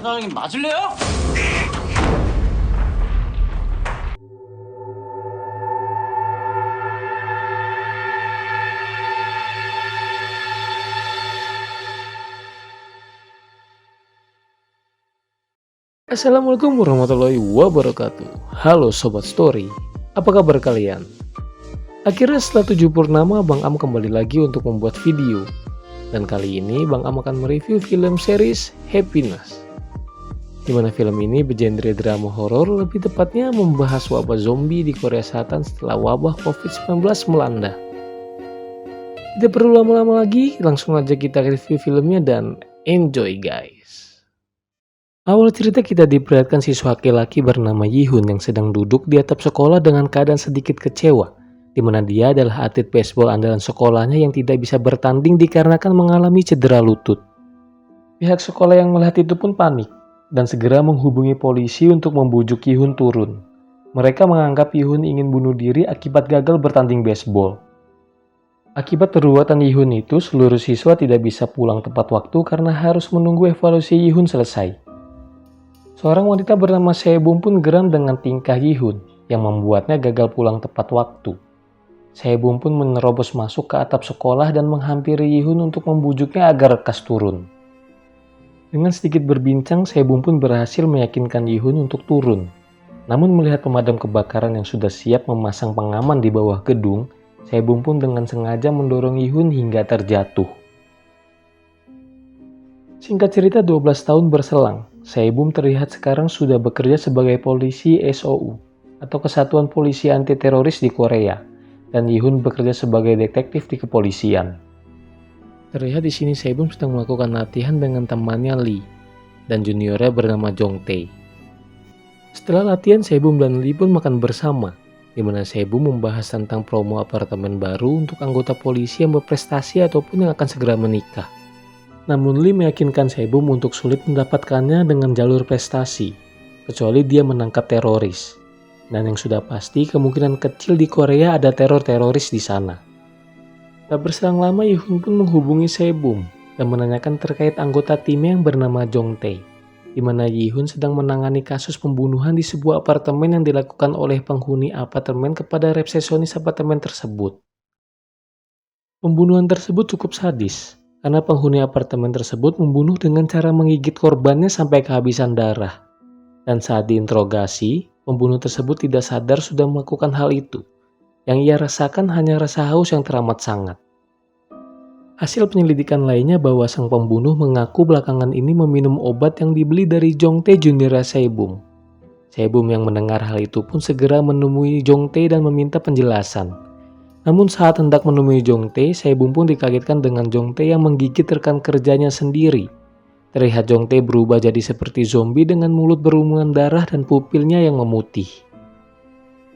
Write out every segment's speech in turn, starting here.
사장님 맞을래요? Assalamualaikum warahmatullahi wabarakatuh. Halo Sobat Story, apa kabar kalian? Akhirnya setelah 7 purnama, Bang Am kembali lagi untuk membuat video. Dan kali ini Bang Am akan mereview film series Happiness, dimana film ini bergenre drama horor, lebih tepatnya membahas wabah zombie di Korea Selatan setelah wabah COVID-19 melanda. Tidak perlu lama-lama lagi, langsung aja kita review filmnya dan enjoy guys. Awal cerita kita diperlihatkan siswa laki-laki bernama Yihun yang sedang duduk di atap sekolah dengan keadaan sedikit kecewa, di mana dia adalah atlet baseball andalan sekolahnya yang tidak bisa bertanding dikarenakan mengalami cedera lutut. Pihak sekolah yang melihat itu pun panik dan segera menghubungi polisi untuk membujuk Yihun turun. Mereka menganggap Yihun ingin bunuh diri akibat gagal bertanding baseball. Akibat perbuatan Yihun itu, seluruh siswa tidak bisa pulang tepat waktu karena harus menunggu evaluasi Yihun selesai. Seorang wanita bernama Sebum pun geram dengan tingkah Yihun yang membuatnya gagal pulang tepat waktu. Sebum pun menerobos masuk ke atap sekolah dan menghampiri Yihun untuk membujuknya agar lekas turun. Dengan sedikit berbincang, Sebum pun berhasil meyakinkan Yihun untuk turun. Namun melihat pemadam kebakaran yang sudah siap memasang pengaman di bawah gedung, Sebum pun dengan sengaja mendorong Yihun hingga terjatuh. Singkat cerita 12 tahun berselang, Sebum terlihat sekarang sudah bekerja sebagai polisi SOU atau Kesatuan Polisi Anti Teroris di Korea, dan Yihun bekerja sebagai detektif di kepolisian. Terlihat di sini Sebum sedang melakukan latihan dengan temannya Lee dan juniornya bernama Jongtae. Setelah latihan, Sebum dan Lee pun makan bersama, di mana Sebum membahas tentang promo apartemen baru untuk anggota polisi yang berprestasi ataupun yang akan segera menikah. Namun Lee meyakinkan Sebum untuk sulit mendapatkannya dengan jalur prestasi, kecuali dia menangkap teroris. Dan yang sudah pasti kemungkinan kecil di Korea ada teror-teroris di sana. Tak berselang lama Yihun pun menghubungi Sebum dan menanyakan terkait anggota timnya yang bernama Jongtae, di mana Yihun sedang menangani kasus pembunuhan di sebuah apartemen yang dilakukan oleh penghuni apartemen kepada resepsionis apartemen tersebut. Pembunuhan tersebut cukup sadis, karena penghuni apartemen tersebut membunuh dengan cara menggigit korbannya sampai kehabisan darah. Dan saat diinterogasi, pembunuh tersebut tidak sadar sudah melakukan hal itu. Yang ia rasakan hanya rasa haus yang teramat sangat. Hasil penyelidikan lainnya bahwa sang pembunuh mengaku belakangan ini meminum obat yang dibeli dari Jongtae junior Sebum. Sebum yang mendengar hal itu pun segera menemui Jongtae dan meminta penjelasan. Namun saat hendak menemui Jongtae, Sebum pun dikagetkan dengan Jongtae yang menggigit rekan kerjanya sendiri. Terlihat Jongtae berubah jadi seperti zombie dengan mulut berlumuran darah dan pupilnya yang memutih.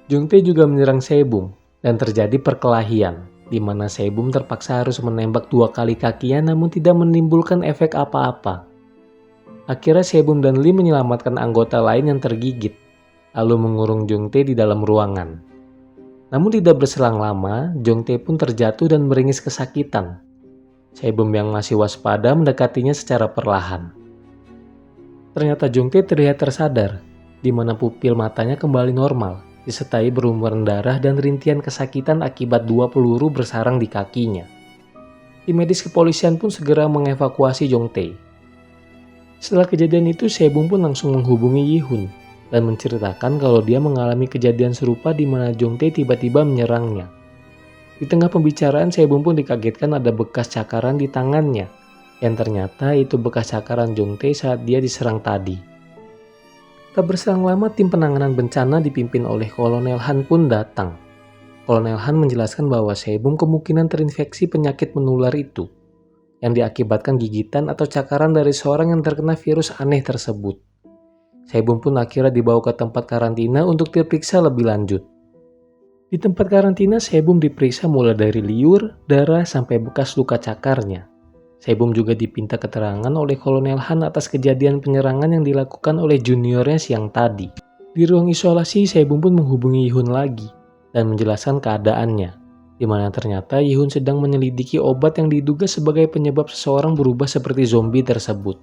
Jongtae juga menyerang Sebum dan terjadi perkelahian, di mana Sebum terpaksa harus menembak 2 kali kakinya namun tidak menimbulkan efek apa-apa. Akhirnya Sebum dan Lee menyelamatkan anggota lain yang tergigit, lalu mengurung Jongtae di dalam ruangan. Namun tidak berselang lama, Jongtae pun terjatuh dan meringis kesakitan. Sebum yang masih waspada mendekatinya secara perlahan. Ternyata Jongtae terlihat tersadar, di mana pupil matanya kembali normal, disertai berlumuran darah dan rintihan kesakitan akibat 2 peluru bersarang di kakinya. Tim medis kepolisian pun segera mengevakuasi Jongtae. Setelah kejadian itu, Sebum pun langsung menghubungi Yihun dan menceritakan kalau dia mengalami kejadian serupa di mana Jongtae tiba-tiba menyerangnya. Di tengah pembicaraan, Sebum pun dikagetkan ada bekas cakaran di tangannya, yang ternyata itu bekas cakaran Jongtae saat dia diserang tadi. Tak berselang lama, tim penanganan bencana dipimpin oleh Kolonel Han pun datang. Kolonel Han menjelaskan bahwa Sebum kemungkinan terinfeksi penyakit menular itu, yang diakibatkan gigitan atau cakaran dari seorang yang terkena virus aneh tersebut. Sebum pun akhirnya dibawa ke tempat karantina untuk diperiksa lebih lanjut. Di tempat karantina, Sebum diperiksa mulai dari liur, darah, sampai bekas luka cakarnya. Sebum juga dipinta keterangan oleh Kolonel Han atas kejadian penyerangan yang dilakukan oleh juniornya siang tadi. Di ruang isolasi, Sebum pun menghubungi Yihun lagi dan menjelaskan keadaannya, di mana ternyata Yihun sedang menyelidiki obat yang diduga sebagai penyebab seseorang berubah seperti zombie tersebut.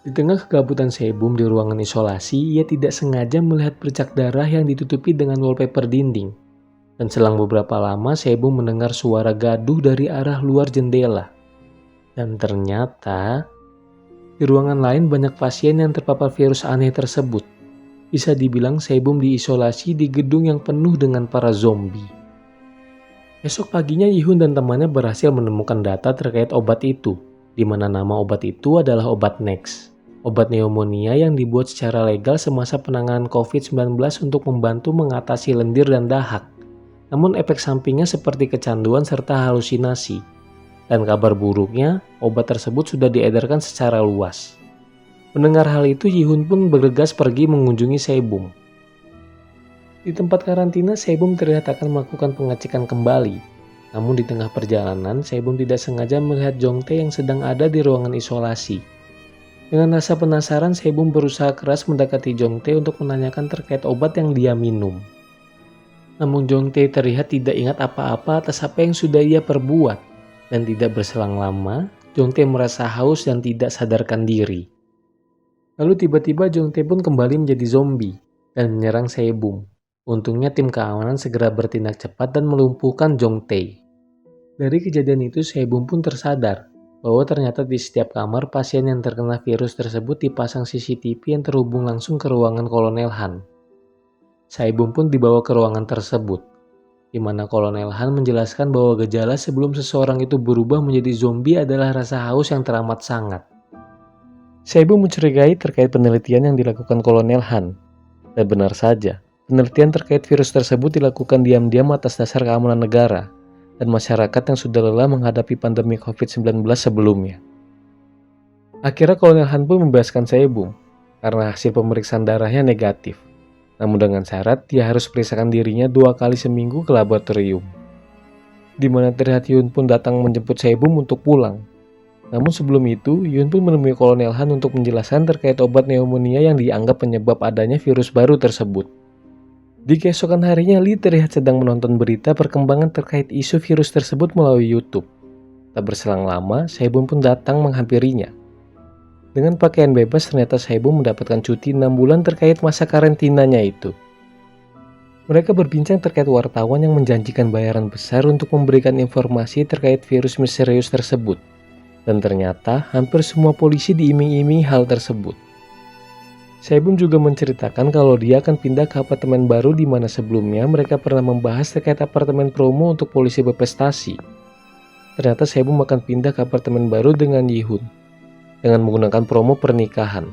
Di tengah kegabutan Sebum di ruangan isolasi, ia tidak sengaja melihat bercak darah yang ditutupi dengan wallpaper dinding. Dan selang beberapa lama, Sebum mendengar suara gaduh dari arah luar jendela. Dan ternyata, di ruangan lain banyak pasien yang terpapar virus aneh tersebut. Bisa dibilang Sebum diisolasi di gedung yang penuh dengan para zombie. Esok paginya Yihun dan temannya berhasil menemukan data terkait obat itu, di mana nama obat itu adalah obat Nex. Obat pneumonia yang dibuat secara legal semasa penanganan COVID-19 untuk membantu mengatasi lendir dan dahak. Namun efek sampingnya seperti kecanduan serta halusinasi. Dan kabar buruknya, obat tersebut sudah diedarkan secara luas. Mendengar hal itu, Yihun pun bergegas pergi mengunjungi Sebum. Di tempat karantina, Sebum terlihat akan melakukan pengecekan kembali. Namun di tengah perjalanan, Sebum tidak sengaja melihat Jongtae yang sedang ada di ruangan isolasi. Dengan rasa penasaran, Sebum berusaha keras mendekati Jongtae untuk menanyakan terkait obat yang dia minum. Namun Jongtae terlihat tidak ingat apa-apa atas apa yang sudah ia perbuat. Dan tidak berselang lama, Jongtae merasa haus dan tidak sadarkan diri. Lalu tiba-tiba Jongtae pun kembali menjadi zombie dan menyerang Sebum. Untungnya tim keamanan segera bertindak cepat dan melumpuhkan Jongtae. Dari kejadian itu, Sebum pun tersadar bahwa ternyata di setiap kamar pasien yang terkena virus tersebut dipasang CCTV yang terhubung langsung ke ruangan Kolonel Han. Sebum pun dibawa ke ruangan tersebut, di mana Kolonel Han menjelaskan bahwa gejala sebelum seseorang itu berubah menjadi zombie adalah rasa haus yang teramat sangat. Sebum mencurigai terkait penelitian yang dilakukan Kolonel Han. Dan benar saja, penelitian terkait virus tersebut dilakukan diam-diam atas dasar keamanan negara dan masyarakat yang sudah lelah menghadapi pandemi COVID-19 sebelumnya. Akhirnya Kolonel Han pun membebaskan Sebum karena hasil pemeriksaan darahnya negatif. Namun dengan syarat dia harus periksakan dirinya 2 kali seminggu ke laboratorium. Di mana terlihat Yun pun datang menjemput Sebum untuk pulang. Namun sebelum itu, Yun pun menemui Kolonel Han untuk menjelaskan terkait obat pneumonia yang dianggap penyebab adanya virus baru tersebut. Di keesokan harinya, Lee terlihat sedang menonton berita perkembangan terkait isu virus tersebut melalui YouTube. Tak berselang lama, Sebum pun datang menghampirinya. Dengan pakaian bebas, ternyata Sebum mendapatkan cuti 6 bulan terkait masa karantinanya itu. Mereka berbincang terkait wartawan yang menjanjikan bayaran besar untuk memberikan informasi terkait virus misterius tersebut. Dan ternyata, hampir semua polisi diiming-imingi hal tersebut. Sebum juga menceritakan kalau dia akan pindah ke apartemen baru di mana sebelumnya mereka pernah membahas terkait apartemen promo untuk polisi berprestasi. Ternyata Sebum akan pindah ke apartemen baru dengan Yihun dengan menggunakan promo pernikahan.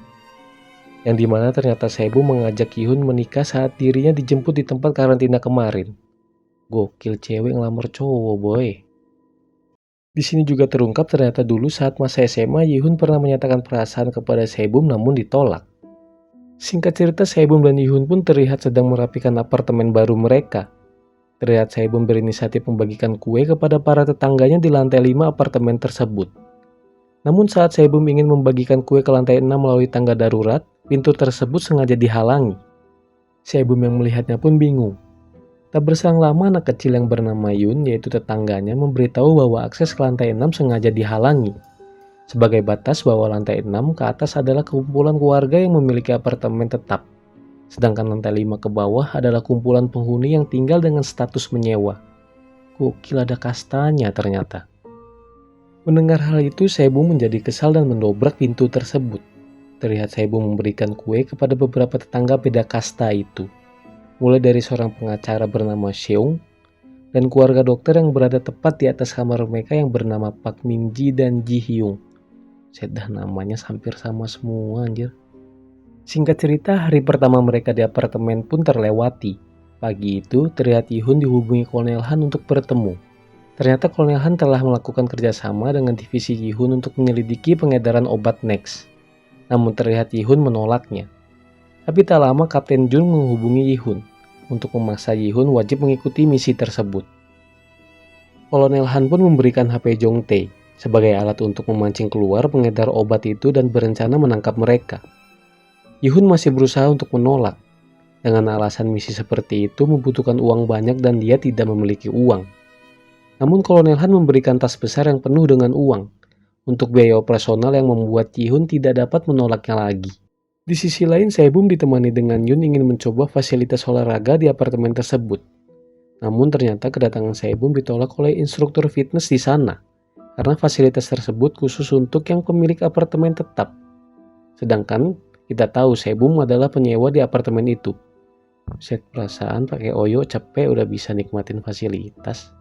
Yang dimana ternyata Sebum mengajak Yihun menikah saat dirinya dijemput di tempat karantina kemarin. Gokil, cewek ngelamar cowok, boy. Di sini juga terungkap ternyata dulu saat masa SMA Yihun pernah menyatakan perasaan kepada Sebum namun ditolak. Singkat cerita, Sebum dan Yihun pun terlihat sedang merapikan apartemen baru mereka. Terlihat Sebum berinisiatif membagikan kue kepada para tetangganya di lantai 5 apartemen tersebut. Namun saat Sebum ingin membagikan kue ke lantai 6 melalui tangga darurat, pintu tersebut sengaja dihalangi. Sebum yang melihatnya pun bingung. Tak berselang lama anak kecil yang bernama Yun, yaitu tetangganya, memberitahu bahwa akses ke lantai 6 sengaja dihalangi. Sebagai batas bahwa lantai 6 ke atas adalah kumpulan keluarga yang memiliki apartemen tetap. Sedangkan lantai 5 ke bawah adalah kumpulan penghuni yang tinggal dengan status menyewa. Gokil, ada kastanya ternyata. Mendengar hal itu, Sebum menjadi kesal dan mendobrak pintu tersebut. Terlihat Sebum memberikan kue kepada beberapa tetangga beda kasta itu. Mulai dari seorang pengacara bernama Seung, dan keluarga dokter yang berada tepat di atas kamar mereka yang bernama Pak Min-ji dan Ji Hyung. Sedah namanya hampir sama semua anjir. Singkat cerita, hari pertama mereka di apartemen pun terlewati. Pagi itu, terlihat Yihun dihubungi Kolonel Han untuk bertemu. Ternyata Kolonel Han telah melakukan kerjasama dengan divisi Yihun untuk menyelidiki pengedaran obat Nex. Namun terlihat Yihun menolaknya. Tapi tak lama Kapten Jun menghubungi Yihun untuk memaksa Yihun wajib mengikuti misi tersebut. Kolonel Han pun memberikan HP Jongtae sebagai alat untuk memancing keluar pengedar obat itu dan berencana menangkap mereka. Yihun masih berusaha untuk menolak, dengan alasan misi seperti itu membutuhkan uang banyak dan dia tidak memiliki uang. Namun Kolonel Han memberikan tas besar yang penuh dengan uang, untuk biaya operasional yang membuat Yihun tidak dapat menolaknya lagi. Di sisi lain, Saebum ditemani dengan Yun ingin mencoba fasilitas olahraga di apartemen tersebut. Namun ternyata kedatangan Saebum ditolak oleh instruktur fitness di sana, karena fasilitas tersebut khusus untuk yang pemilik apartemen tetap. Sedangkan kita tahu Saebum adalah penyewa di apartemen itu. Set perasaan pakai Oyo capek udah bisa nikmatin fasilitas.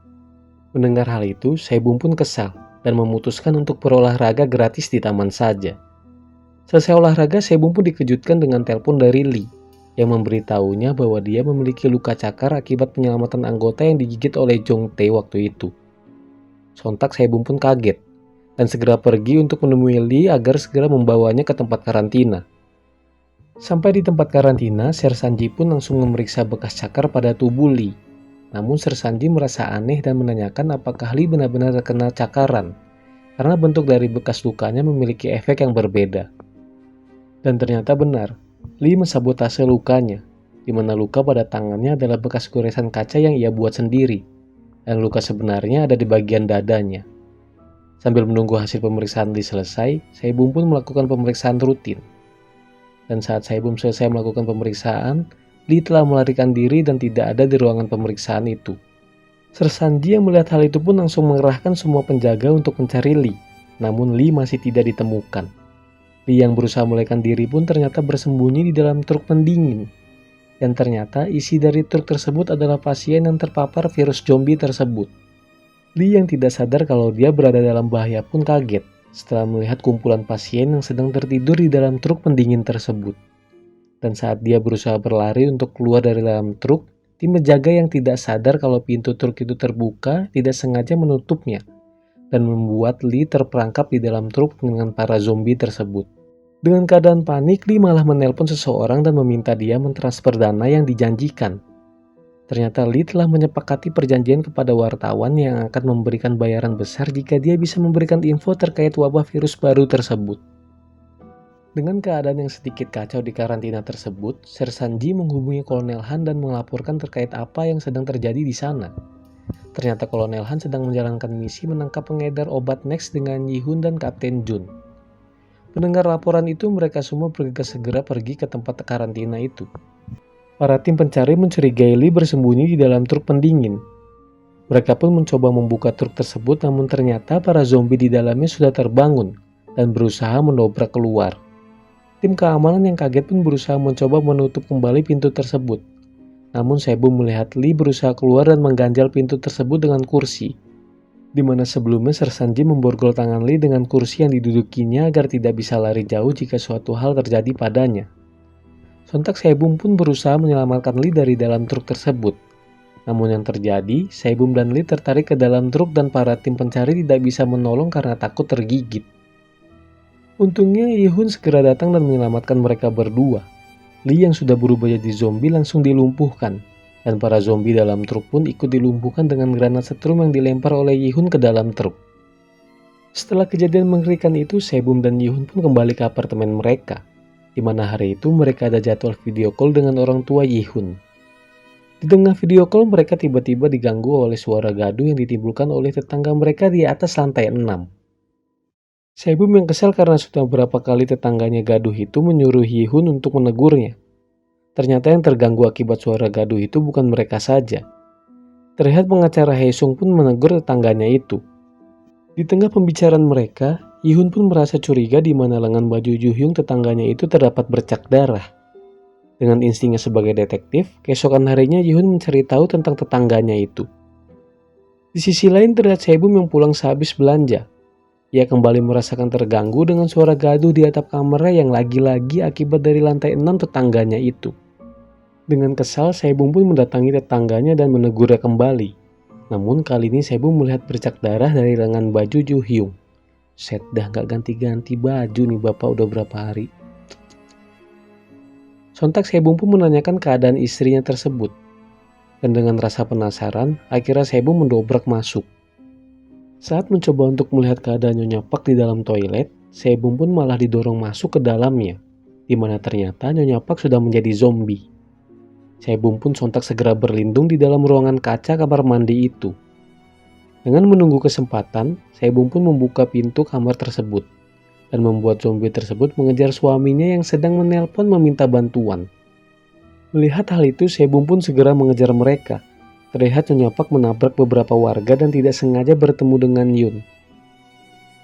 Mendengar hal itu, Saebum pun kesal dan memutuskan untuk berolahraga gratis di taman saja. Selesai olahraga, Saebum pun dikejutkan dengan telepon dari Lee yang memberitahunya bahwa dia memiliki luka cakar akibat penyelamatan anggota yang digigit oleh Jong Tae waktu itu. Sontak Saebum pun kaget dan segera pergi untuk menemui Lee agar segera membawanya ke tempat karantina. Sampai di tempat karantina, Ser Sanji pun langsung memeriksa bekas cakar pada tubuh Lee. Namun Ser Sanji merasa aneh dan menanyakan apakah Lee benar-benar terkena cakaran, karena bentuk dari bekas lukanya memiliki efek yang berbeda. Dan ternyata benar, Lee mensabotase lukanya, di mana luka pada tangannya adalah bekas goresan kaca yang ia buat sendiri, dan luka sebenarnya ada di bagian dadanya. Sambil menunggu hasil pemeriksaan Lee selesai, Saebum pun melakukan pemeriksaan rutin. Dan saat Saebum selesai melakukan pemeriksaan, Lee telah melarikan diri dan tidak ada di ruangan pemeriksaan itu. Ser Sanji yang melihat hal itu pun langsung mengerahkan semua penjaga untuk mencari Lee, namun Lee masih tidak ditemukan. Lee yang berusaha melarikan diri pun ternyata bersembunyi di dalam truk pendingin. Dan ternyata isi dari truk tersebut adalah pasien yang terpapar virus zombie tersebut. Lee yang tidak sadar kalau dia berada dalam bahaya pun kaget setelah melihat kumpulan pasien yang sedang tertidur di dalam truk pendingin tersebut. Dan saat dia berusaha berlari untuk keluar dari dalam truk, tim penjaga yang tidak sadar kalau pintu truk itu terbuka tidak sengaja menutupnya dan membuat Lee terperangkap di dalam truk dengan para zombie tersebut. Dengan keadaan panik, Lee malah menelpon seseorang dan meminta dia mentransfer dana yang dijanjikan. Ternyata Lee telah menyepakati perjanjian kepada wartawan yang akan memberikan bayaran besar jika dia bisa memberikan info terkait wabah virus baru tersebut. Dengan keadaan yang sedikit kacau di karantina tersebut, Ser Sanji menghubungi Kolonel Han dan melaporkan terkait apa yang sedang terjadi di sana. Ternyata Kolonel Han sedang menjalankan misi menangkap pengedar obat Nex dengan Yihun dan Kapten Jun. Mendengar laporan itu, mereka semua bergegas segera pergi ke tempat karantina itu. Para tim pencari mencurigai Lee bersembunyi di dalam truk pendingin. Mereka pun mencoba membuka truk tersebut, namun ternyata para zombie di dalamnya sudah terbangun dan berusaha mendobrak keluar. Tim keamanan yang kaget pun berusaha mencoba menutup kembali pintu tersebut. Namun Saebum melihat Lee berusaha keluar dan mengganjal pintu tersebut dengan kursi, di mana sebelumnya Ser Sanji memborgol tangan Lee dengan kursi yang didudukinya agar tidak bisa lari jauh jika suatu hal terjadi padanya. Sontak Saebum pun berusaha menyelamatkan Lee dari dalam truk tersebut. Namun yang terjadi, Saebum dan Lee tertarik ke dalam truk dan para tim pencari tidak bisa menolong karena takut tergigit. Untungnya Yihun segera datang dan menyelamatkan mereka berdua. Lee yang sudah berubah jadi zombie langsung dilumpuhkan, dan para zombie dalam truk pun ikut dilumpuhkan dengan granat setrum yang dilempar oleh Yihun ke dalam truk. Setelah kejadian mengerikan itu, Saebum dan Yihun pun kembali ke apartemen mereka, di mana hari itu mereka ada jadwal video call dengan orang tua Yihun. Di tengah video call, mereka tiba-tiba diganggu oleh suara gaduh yang ditimbulkan oleh tetangga mereka di atas lantai 6. Saebum yang kesal karena sudah beberapa kali tetangganya gaduh itu menyuruh Yihun untuk menegurnya. Ternyata yang terganggu akibat suara gaduh itu bukan mereka saja. Terlihat pengacara Haesung pun menegur tetangganya itu. Di tengah pembicaraan mereka, Yihun pun merasa curiga di mana lengan baju Juhyung tetangganya itu terdapat bercak darah. Dengan instingnya sebagai detektif, keesokan harinya Yihun mencari tahu tentang tetangganya itu. Di sisi lain terlihat Saebum yang pulang sehabis belanja. Ia kembali merasakan terganggu dengan suara gaduh di atap kamarnya yang lagi-lagi akibat dari lantai 6 tetangganya itu. Dengan kesal, Saebum pun mendatangi tetangganya dan menegurnya kembali. Namun kali ini Saebum melihat bercak darah dari lengan baju Juhyung. Set dah gak ganti-ganti baju nih bapak udah berapa hari. Sontak Saebum pun menanyakan keadaan istrinya tersebut. Dan dengan rasa penasaran, akhirnya Saebum mendobrak masuk. Saat mencoba untuk melihat keadaan Nyonya Pak di dalam toilet, Saebum pun malah didorong masuk ke dalamnya, di mana ternyata Nyonya Pak sudah menjadi zombie. Saebum pun sontak segera berlindung di dalam ruangan kaca kamar mandi itu. Dengan menunggu kesempatan, Saebum pun membuka pintu kamar tersebut dan membuat zombie tersebut mengejar suaminya yang sedang menelpon meminta bantuan. Melihat hal itu, Saebum pun segera mengejar mereka. Terlihat Nyonya Park menabrak beberapa warga dan tidak sengaja bertemu dengan Yun.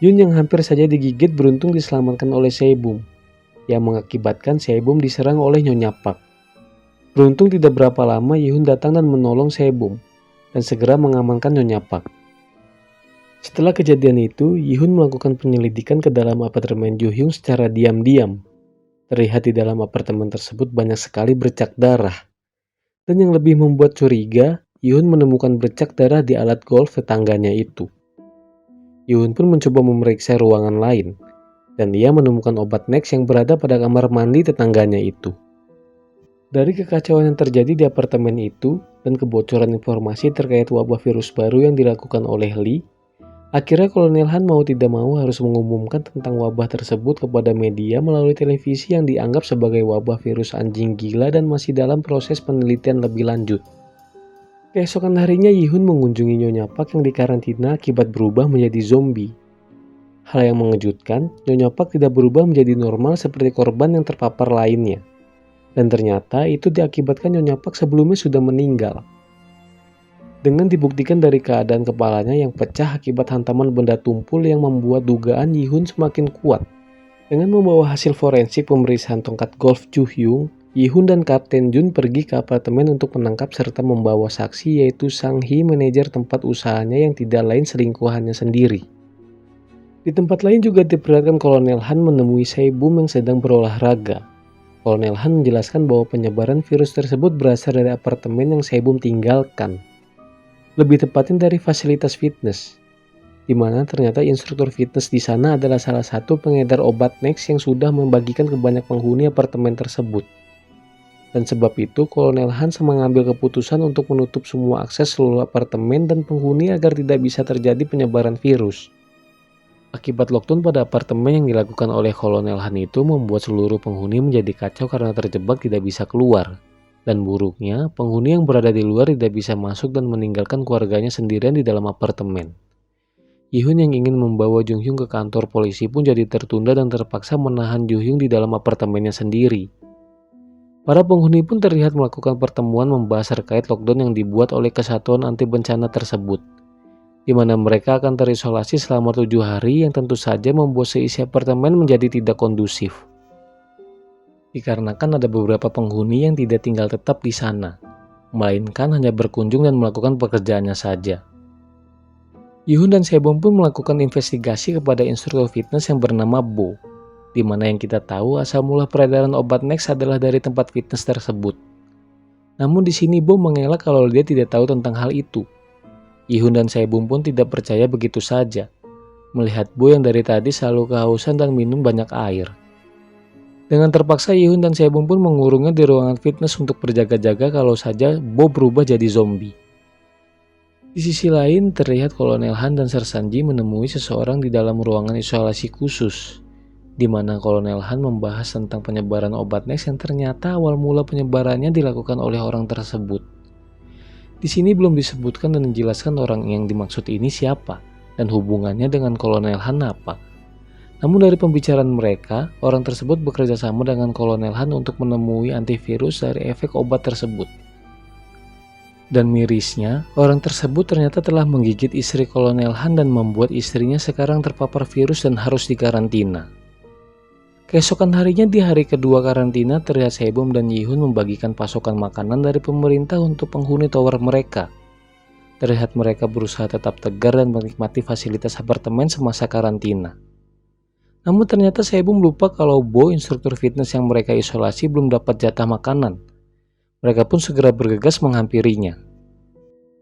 Yun yang hampir saja digigit beruntung diselamatkan oleh Saebum, yang mengakibatkan Saebum diserang oleh Nyonya Park. Beruntung tidak berapa lama Yihun datang dan menolong Saebum dan segera mengamankan Nyonya Park. Setelah kejadian itu, Yihun melakukan penyelidikan ke dalam apartemen Ju-hyung secara diam-diam. Terlihat di dalam apartemen tersebut banyak sekali bercak darah. Dan yang lebih membuat curiga, Yihun menemukan bercak darah di alat golf tetangganya itu. Yihun pun mencoba memeriksa ruangan lain, dan ia menemukan obat Nex yang berada pada kamar mandi tetangganya itu. Dari kekacauan yang terjadi di apartemen itu, dan kebocoran informasi terkait wabah virus baru yang dilakukan oleh Lee, akhirnya Kolonel Han mau tidak mau harus mengumumkan tentang wabah tersebut kepada media melalui televisi yang dianggap sebagai wabah virus anjing gila dan masih dalam proses penelitian lebih lanjut. Keesokan harinya Yihun mengunjungi Nyonya Park yang dikarantina akibat berubah menjadi zombie. Hal yang mengejutkan, Nyonya Park tidak berubah menjadi normal seperti korban yang terpapar lainnya. Dan ternyata itu diakibatkan Nyonya Park sebelumnya sudah meninggal. Dengan dibuktikan dari keadaan kepalanya yang pecah akibat hantaman benda tumpul yang membuat dugaan Yihun semakin kuat. Dengan membawa hasil forensik pemeriksaan tongkat golf Ju-hyung, Yihun dan Kapten Jun pergi ke apartemen untuk menangkap serta membawa saksi yaitu Sang Hee, manajer tempat usahanya yang tidak lain selingkuhannya sendiri. Di tempat lain juga diperlihatkan Kolonel Han menemui Saebum yang sedang berolahraga. Kolonel Han menjelaskan bahwa penyebaran virus tersebut berasal dari apartemen yang Saebum tinggalkan. Lebih tepatnya dari fasilitas fitness, di mana ternyata instruktur fitness di sana adalah salah satu pengedar obat Nex yang sudah membagikan ke banyak penghuni apartemen tersebut. Dan sebab itu, Kolonel Hans mengambil keputusan untuk menutup semua akses seluruh apartemen dan penghuni agar tidak bisa terjadi penyebaran virus. Akibat lockdown pada apartemen yang dilakukan oleh Kolonel Han itu membuat seluruh penghuni menjadi kacau karena terjebak tidak bisa keluar. Dan buruknya, penghuni yang berada di luar tidak bisa masuk dan meninggalkan keluarganya sendirian di dalam apartemen. Yihun yang ingin membawa Jung-hyung ke kantor polisi pun jadi tertunda dan terpaksa menahan Ju-hyung di dalam apartemennya sendiri. Para penghuni pun terlihat melakukan pertemuan membahas terkait lockdown yang dibuat oleh Kesatuan Anti Bencana tersebut, di mana mereka akan terisolasi selama 7 hari yang tentu saja membuat seisi apartemen menjadi tidak kondusif. Dikarenakan ada beberapa penghuni yang tidak tinggal tetap di sana, melainkan hanya berkunjung dan melakukan pekerjaannya saja. Yihun dan Saebum pun melakukan investigasi kepada instruktur fitness yang bernama Bo, di mana yang kita tahu asal mula peredaran obat Nex adalah dari tempat fitness tersebut. Namun di sini Bo mengelak kalau dia tidak tahu tentang hal itu. Yihun dan Saebum pun tidak percaya begitu saja, melihat Bo yang dari tadi selalu kehausan dan minum banyak air. Dengan terpaksa Yihun dan Saebum pun mengurungnya di ruangan fitness untuk berjaga-jaga kalau saja Bo berubah jadi zombie. Di sisi lain terlihat Kolonel Han dan Sersanji menemui seseorang di dalam ruangan isolasi khusus, di mana Kolonel Han membahas tentang penyebaran obat Nex yang ternyata awal mula penyebarannya dilakukan oleh orang tersebut. Di sini belum disebutkan dan dijelaskan orang yang dimaksud ini siapa dan hubungannya dengan Kolonel Han apa. Namun dari pembicaraan mereka, orang tersebut bekerja sama dengan Kolonel Han untuk menemui antivirus dari efek obat tersebut. Dan mirisnya, orang tersebut ternyata telah menggigit istri Kolonel Han dan membuat istrinya sekarang terpapar virus dan harus dikarantina. Keesokan harinya di hari kedua karantina terlihat Saebum dan Yihun membagikan pasokan makanan dari pemerintah untuk penghuni tower mereka. Terlihat mereka berusaha tetap tegar dan menikmati fasilitas apartemen semasa karantina. Namun ternyata Saebum lupa kalau Bo, instruktur fitness yang mereka isolasi, belum dapat jatah makanan. Mereka pun segera bergegas menghampirinya.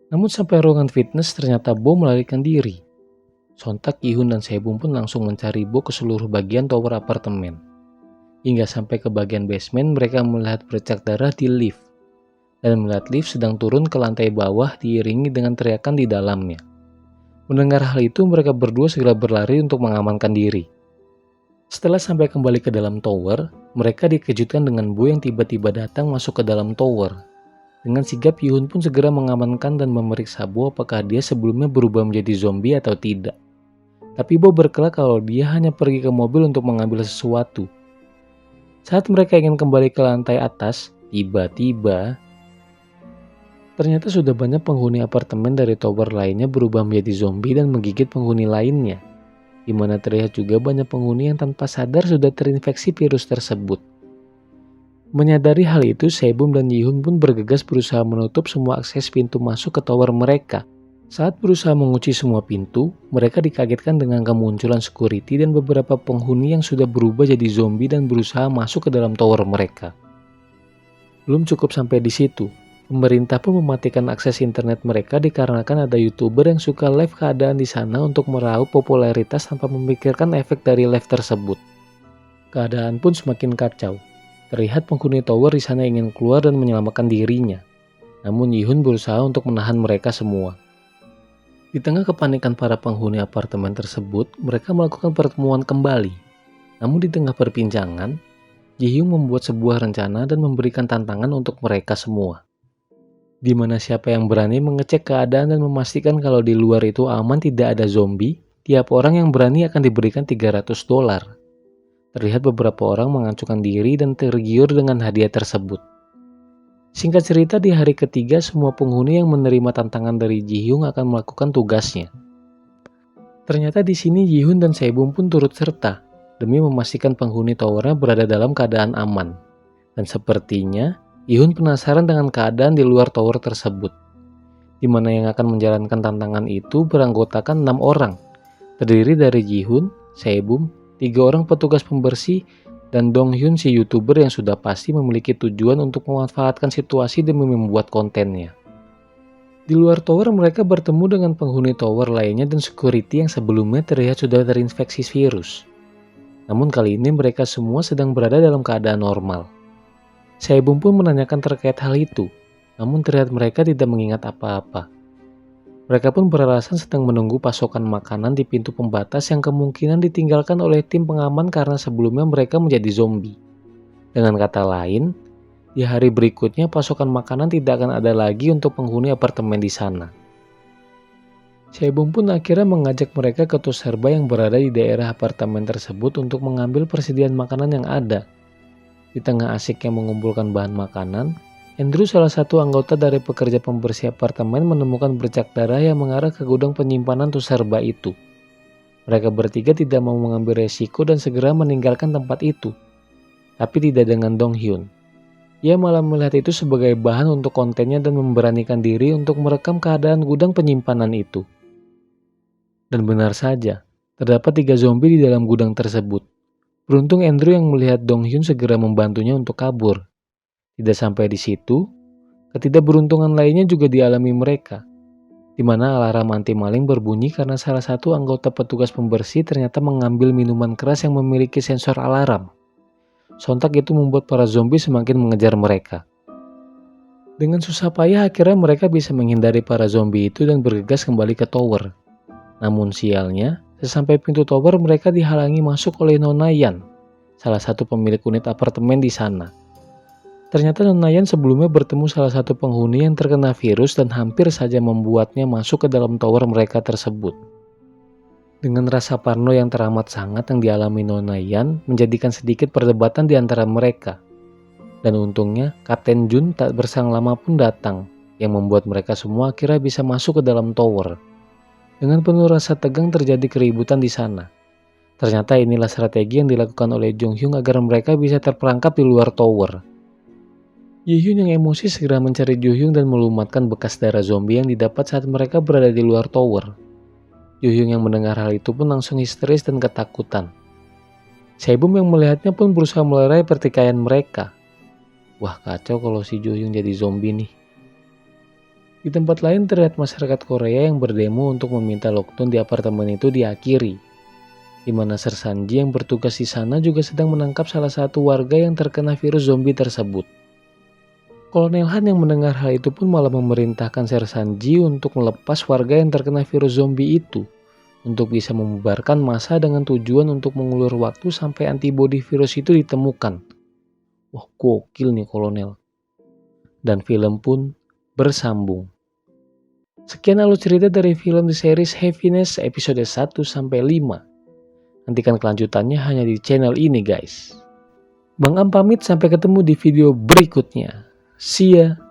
Namun sampai ruangan fitness ternyata Bo melarikan diri. Sontak Yihun dan Saebum pun langsung mencari Bo ke seluruh bagian tower apartemen. Hingga sampai ke bagian basement mereka melihat bercak darah di lift. Dan melihat lift sedang turun ke lantai bawah diiringi dengan teriakan di dalamnya. Mendengar hal itu mereka berdua segera berlari untuk mengamankan diri. Setelah sampai kembali ke dalam tower, mereka dikejutkan dengan Bo yang tiba-tiba datang masuk ke dalam tower. Dengan sigap, Yihun pun segera mengamankan dan memeriksa Bo apakah dia sebelumnya berubah menjadi zombie atau tidak. Tapi Bo berkala kalau dia hanya pergi ke mobil untuk mengambil sesuatu. Saat mereka ingin kembali ke lantai atas, tiba-tiba ternyata sudah banyak penghuni apartemen dari tower lainnya berubah menjadi zombie dan menggigit penghuni lainnya. Di mana terlihat juga banyak penghuni yang tanpa sadar sudah terinfeksi virus tersebut. Menyadari hal itu, Sebum dan Yihun pun bergegas berusaha menutup semua akses pintu masuk ke tower mereka. Saat berusaha mengunci semua pintu, mereka dikagetkan dengan kemunculan security dan beberapa penghuni yang sudah berubah jadi zombie dan berusaha masuk ke dalam tower mereka. Belum cukup sampai di situ, pemerintah pun mematikan akses internet mereka dikarenakan ada YouTuber yang suka live keadaan di sana untuk meraup popularitas tanpa memikirkan efek dari live tersebut. Keadaan pun semakin kacau. Terlihat penghuni tower di sana ingin keluar dan menyelamatkan dirinya. Namun Yihun berusaha untuk menahan mereka semua. Di tengah kepanikan para penghuni apartemen tersebut, mereka melakukan pertemuan kembali. Namun di tengah perbincangan, Ji-hyun membuat sebuah rencana dan memberikan tantangan untuk mereka semua. Di mana siapa yang berani mengecek keadaan dan memastikan kalau di luar itu aman tidak ada zombie, tiap orang yang berani akan diberikan $300. Terlihat beberapa orang mengacukan diri dan tergiur dengan hadiah tersebut. Singkat cerita, di hari ketiga semua penghuni yang menerima tantangan dari Ji-hyun akan melakukan tugasnya. Ternyata di sini Ji-hyun dan Sebum pun turut serta demi memastikan penghuni towernya berada dalam keadaan aman. Dan sepertinya Ji-hyun penasaran dengan keadaan di luar tower tersebut. Di mana yang akan menjalankan tantangan itu beranggotakan 6 orang, terdiri dari Ji-hyun, Sebum, 3 orang petugas pembersih, dan Dong-hyun si YouTuber yang sudah pasti memiliki tujuan untuk memanfaatkan situasi demi membuat kontennya. Di luar tower mereka bertemu dengan penghuni tower lainnya dan security yang sebelumnya terlihat sudah terinfeksi virus. Namun kali ini mereka semua sedang berada dalam keadaan normal. Sebum pun menanyakan terkait hal itu, namun terlihat mereka tidak mengingat apa-apa. Mereka pun beralasan sedang menunggu pasokan makanan di pintu pembatas yang kemungkinan ditinggalkan oleh tim pengaman karena sebelumnya mereka menjadi zombie. Dengan kata lain, di hari berikutnya pasokan makanan tidak akan ada lagi untuk penghuni apartemen di sana. Sebum pun akhirnya mengajak mereka ke Toserba yang berada di daerah apartemen tersebut untuk mengambil persediaan makanan yang ada. Di tengah asiknya mengumpulkan bahan makanan, Andrew, salah satu anggota dari pekerja pembersih apartemen, menemukan bercak darah yang mengarah ke gudang penyimpanan Toserba itu. Mereka bertiga tidak mau mengambil resiko dan segera meninggalkan tempat itu. Tapi tidak dengan Dong-hyun. Ia malah melihat itu sebagai bahan untuk kontennya dan memberanikan diri untuk merekam keadaan gudang penyimpanan itu. Dan benar saja, terdapat 3 zombie di dalam gudang tersebut. Beruntung Andrew yang melihat Dong-hyun segera membantunya untuk kabur. Tidak sampai di situ, ketidakberuntungan lainnya juga dialami mereka, di mana alarm anti maling berbunyi karena salah satu anggota petugas pembersih ternyata mengambil minuman keras yang memiliki sensor alarm. Sontak itu membuat para zombie semakin mengejar mereka. Dengan susah payah akhirnya mereka bisa menghindari para zombie itu dan bergegas kembali ke tower. Namun sialnya, sesampai pintu tower mereka dihalangi masuk oleh Nona Yan, salah satu pemilik unit apartemen di sana. Ternyata Nona Yan sebelumnya bertemu salah satu penghuni yang terkena virus dan hampir saja membuatnya masuk ke dalam tower mereka tersebut. Dengan rasa parno yang teramat sangat yang dialami Nona Yan menjadikan sedikit perdebatan di antara mereka. Dan untungnya Kapten Jun tak bersang lama pun datang, yang membuat mereka semua akhirnya bisa masuk ke dalam tower. Dengan penuh rasa tegang terjadi keributan di sana. Ternyata inilah strategi yang dilakukan oleh Jung Hyun agar mereka bisa terperangkap di luar tower. Ji-hyun yang emosi segera mencari Ju-hyun dan melumatkan bekas darah zombie yang didapat saat mereka berada di luar tower. Ju-hyun yang mendengar hal itu pun langsung histeris dan ketakutan. Sebum yang melihatnya pun berusaha melerai pertikaian mereka. Wah, kacau kalau si Ju-hyun jadi zombie nih. Di tempat lain terlihat masyarakat Korea yang berdemo untuk meminta lockdown di apartemen itu diakhiri. Di mana Ser Sanji yang bertugas di sana juga sedang menangkap salah satu warga yang terkena virus zombie tersebut. Kolonel Han yang mendengar hal itu pun malah memerintahkan Ser Sanji untuk melepas warga yang terkena virus zombie itu untuk bisa membubarkan massa dengan tujuan untuk mengulur waktu sampai antibodi virus itu ditemukan. Wah, gokil nih kolonel. dan film pun bersambung. Sekian alur cerita dari film The Series Happiness episode 1-5. Nantikan kelanjutannya hanya di channel ini guys. Bang Am pamit, sampai ketemu di video berikutnya. See ya!